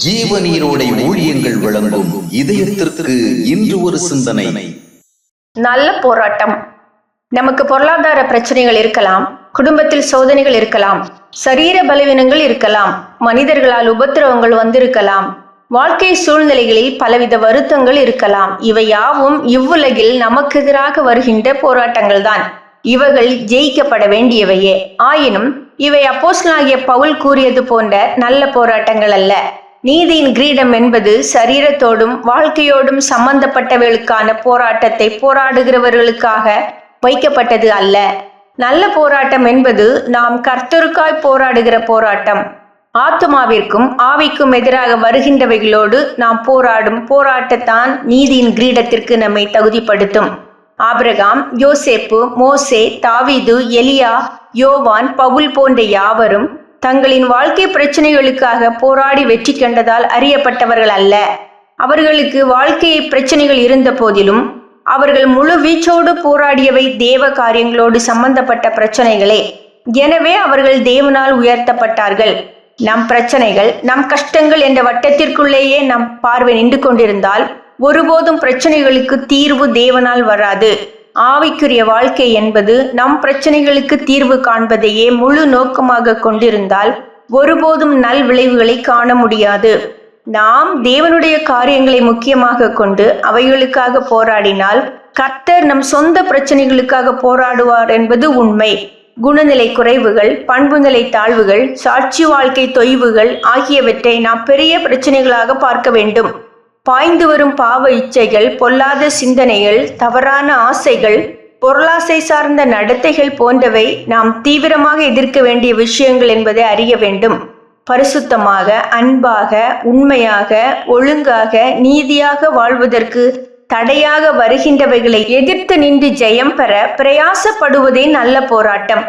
ஜீவநீரோடை ஊழியங்கள் வழங்கும் இதயத்திற்கு இன்று ஒரு சிந்தனை. நல்ல போராட்டம். நமக்கு பொருளாதார பிரச்சனைகள் இருக்கலாம், குடும்பத்தில் சோதனைகள் இருக்கலாம், சரீர பலவீனங்கள் இருக்கலாம், மனிதர்களால் உபத்திரவங்கள் வந்திருக்கலாம், வாழ்க்கை சூழ்நிலைகளில் பலவித வருத்தங்கள் இருக்கலாம். இவை யாவும் இவ்வுலகில் நமக்கு எதிராக வருகின்ற போராட்டங்கள் தான். இவைகள் ஜெயிக்கப்பட வேண்டியவையே. ஆயினும் இவை அப்போஸ்தலனாகிய பவுல் கூறியது போன்ற நல்ல போராட்டங்கள் அல்ல. நீதியின் கிரீடம் என்பது சரீரத்தோடும் வாழ்க்கையோடும் சம்பந்தப்பட்டவர்களுக்கான போராட்டத்தை போராடுகிறவர்களுக்காக வைக்கப்பட்டது அல்ல. நல்ல போராட்டம் என்பது நாம் கர்த்தருக்காய் போராடுகிற போராட்டம். ஆத்துமாவிற்கும் ஆவிக்கும் எதிராக வருகின்றவைகளோடு நாம் போராடும் போராட்டத்தான் நீதியின் கிரீடத்திற்கு நம்மை தகுதிப்படுத்தும். ஆபிரகாம், யோசேப்பு, மோசே, தாவீது, எலியா, யோவான், பவுல் போன்ற யாவரும் தங்களின் வாழ்க்கை பிரச்சனைகளுக்காக போராடி வெற்றி கண்டதால் அறியப்பட்டவர்கள் அல்ல. அவர்களுக்கு வாழ்க்கை பிரச்சனைகள் இருந்த போதிலும் அவர்கள் முழு வீச்சோடு போராடியவை தேவ காரியங்களோடு சம்பந்தப்பட்ட பிரச்சனைகளே. எனவே அவர்கள் தேவனால் உயர்த்தப்பட்டார்கள். நம் பிரச்சனைகள், நம் கஷ்டங்கள் என்ற வட்டத்திற்குள்ளேயே நம் பார்வை நின்று கொண்டிருந்தால் ஒருபோதும் பிரச்சனைகளுக்கு தீர்வு தேவனால் வராது. ஆவிக்குரிய வாழ்க்கை என்பது நம் பிரச்சனைகளுக்கு தீர்வு காண்பதையே முழு நோக்கமாக கொண்டிருந்தால் ஒருபோதும் நல் விளைவுகளை காண முடியாது. நாம் தேவனுடைய காரியங்களை முக்கியமாக கொண்டு அவைகளுக்காக போராடினால் கர்த்தர் நம் சொந்த பிரச்சனைகளுக்காக போராடுவார் என்பது உண்மை. குணநிலை குறைவுகள், பண்புநிலை தாழ்வுகள், சாட்சி வாழ்க்கை தொய்வுகள் ஆகியவற்றை நாம் பெரிய பிரச்சனைகளாக பார்க்க வேண்டும். பாய்ந்து வரும் பாவ இச்சைகள், பொல்லாத சிந்தனைகள், தவறான ஆசைகள், பொருளாசை சார்ந்த நடத்தைகள் போன்றவை நாம் தீவிரமாக எதிர்க்க வேண்டிய விஷயங்கள் என்பதை அறிய வேண்டும். பரிசுத்தமாக, அன்பாக, உண்மையாக, ஒழுங்காக, நீதியாக வாழ்வதற்கு தடையாக வருகின்றவைகளை எதிர்த்து நின்று ஜெயம் பெற பிரயாசப்படுவதே நல்ல போராட்டம்.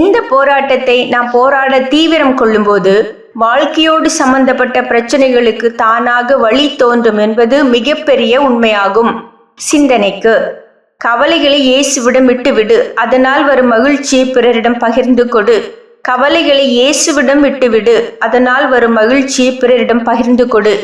இந்த போராட்டத்தை நாம் போராட தீவிரம் கொள்ளும்போது வாழ்க்கையோடு சம்பந்தப்பட்ட பிரச்சனைகளுக்கு தானாக வழி தோன்றும் என்பது மிகப்பெரிய உண்மையாகும். சிந்தனைக்கு, கவலைகளை இயேசுவிடம் விட்டுவிடு, அதனால் வரும் மகிழ்ச்சியை பிறரிடம் பகிர்ந்து கொடு. கவலைகளை இயேசுவிடம் விட்டுவிடு, அதனால் வரும் மகிழ்ச்சியை பிறரிடம் பகிர்ந்து கொடு.